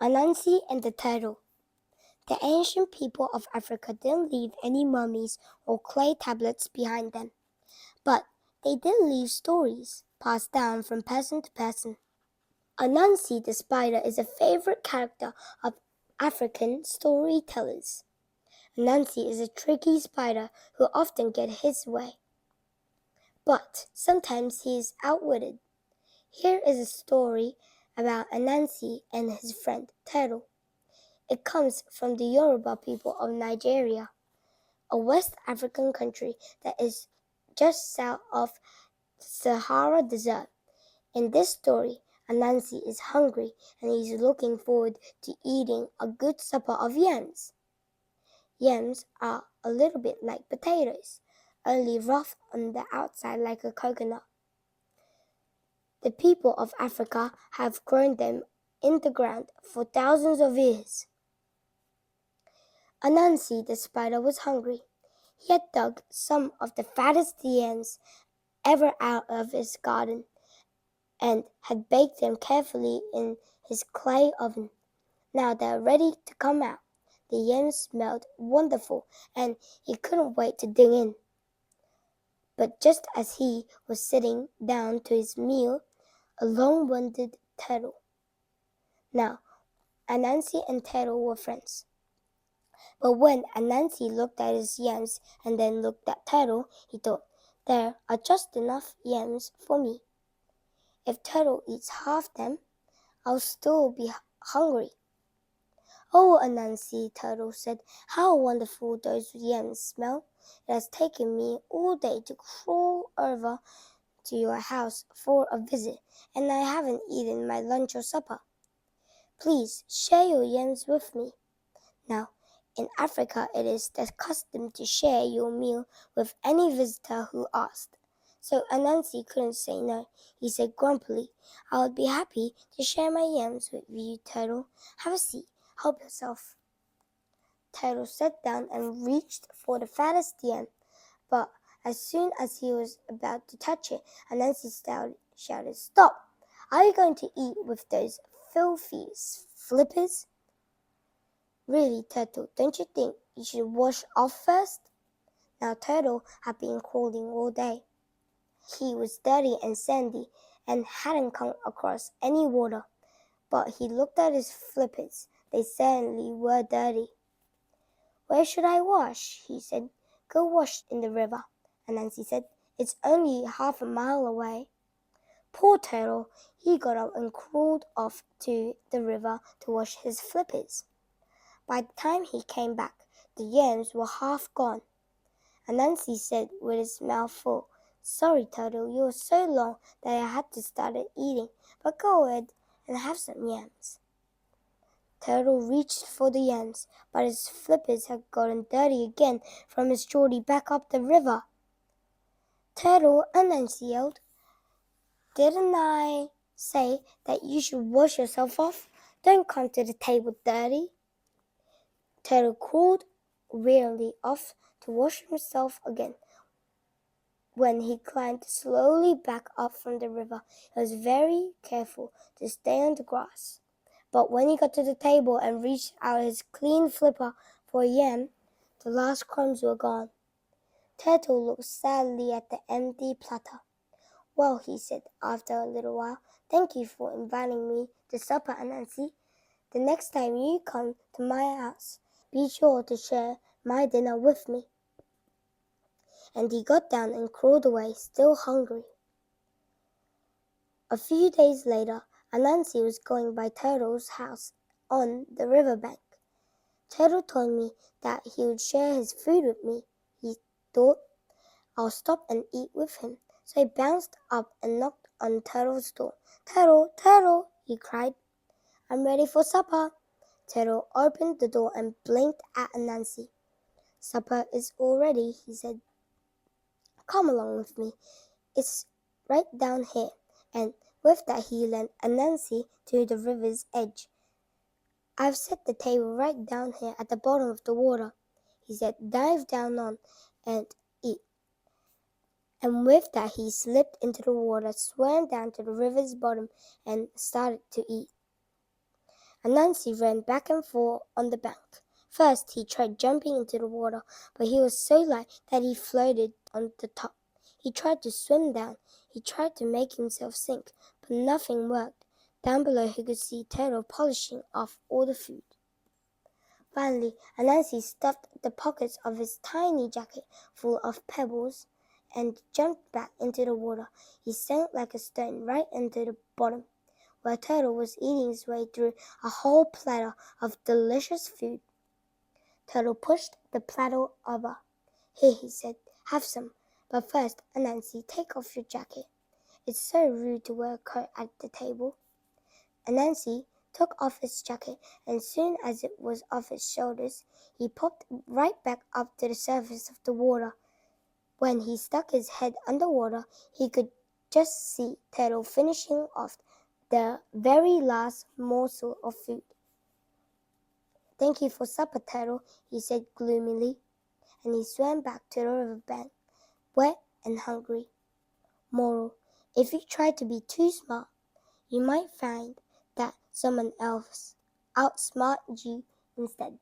Anansi and the Turtle. The ancient people of Africa didn't leave any mummies or clay tablets behind them, but they did leave stories passed down from person to person. Anansi the spider is a favorite character of African storytellers. Anansi is a tricky spider who often gets his way, but sometimes he is outwitted. Here is a story about Anansi and his friend Turtle. It comes from the Yoruba people of Nigeria, a West African country that is just south of the Sahara Desert. In this story, Anansi is hungry and he is looking forward to eating a good supper of yams. Yams are a little bit like potatoes, only rough on the outside like a coconut. The people of Africa have grown them in the ground for thousands of years. Anansi the spider was hungry. He had dug some of the fattest yams ever out of his garden and had baked them carefully in his clay oven. Now they are ready to come out. The yams smelled wonderful and he couldn't wait to dig in. But just as he was sitting down to his meal, along wandered Turtle. Now, Anansi and Turtle were friends. But when Anansi looked at his yams and then looked at Turtle, he thought, there are just enough yams for me. If Turtle eats half them, I'll still be hungry. Oh, Anansi, Turtle said, how wonderful those yams smell. It has taken me all day to crawl over to your house for a visit, and I haven't eaten my lunch or supper. Please share your yams with me. Now, in Africa, it is the custom to share your meal with any visitor who asked. So Anansi couldn't say no. He said grumpily, I would be happy to share my yams with you, Turtle. Have a seat. Help yourself. Turtle sat down and reached for the fattest yam, but as soon as he was about to touch it, Anansi shouted, Stop! Are you going to eat with those filthy flippers? Really, Turtle, don't you think you should wash off first? Now Turtle had been crawling all day. He was dirty and sandy and hadn't come across any water, but he looked at his flippers. They certainly were dirty. Where should I wash? He said. Go wash in the river. Anansi said, it's only half a mile away. Poor Turtle, he got up and crawled off to the river to wash his flippers. By the time he came back, the yams were half gone. Anansi said with his mouth full, Sorry, Turtle, you were so long that I had to start eating, but go ahead and have some yams. Turtle reached for the yams, but his flippers had gotten dirty again from his journey back up the river. Turtle, Anansi yelled, Didn't I say that you should wash yourself off? Don't come to the table dirty. Turtle crawled wearily off to wash himself again. When he climbed slowly back up from the river, he was very careful to stay on the grass. But when he got to the table and reached out his clean flipper for a yam, the last crumbs were gone. Turtle looked sadly at the empty platter. Well, he said after a little while, thank you for inviting me to supper, Anansi. The next time you come to my house, be sure to share my dinner with me. And he got down and crawled away, still hungry. A few days later, Anansi was going by Turtle's house on the riverbank. Turtle told me that he would share his food with me. He thought, I'll stop and eat with him. So he bounced up and knocked on Turtle's door. Turtle, Turtle, he cried. I'm ready for supper. Turtle opened the door and blinked at Anansi. Supper is all ready, he said. Come along with me. It's right down here. And with that he led Anansi to the river's edge. I've set the table right down here at the bottom of the water, he said. Dive down on and eat. And with that he slipped into the water, swam down to the river's bottom, and started to eat. Anansi ran back and forth on the bank. First, he tried jumping into the water, but he was so light that he floated on the top. He tried to swim down. He tried to make himself sink, but nothing worked. Down below, he could see Turtle polishing off all the food. Finally, Anansi stuffed the pockets of his tiny jacket full of pebbles and jumped back into the water. He sank like a stone right into the bottom, where Turtle was eating his way through a whole platter of delicious food. Turtle pushed the platter over. "Here," he said, "have some. But first, Anansi, take off your jacket. It's so rude to wear a coat at the table." Anansi took off his jacket, and soon as it was off his shoulders, he popped right back up to the surface of the water. When he stuck his head underwater, he could just see Turtle finishing off the very last morsel of food. "Thank you for supper, Turtle," he said gloomily, and he swam back to the riverbank, wet and hungry. Moral: if you try to be too smart, you might find that someone else outsmarted you instead.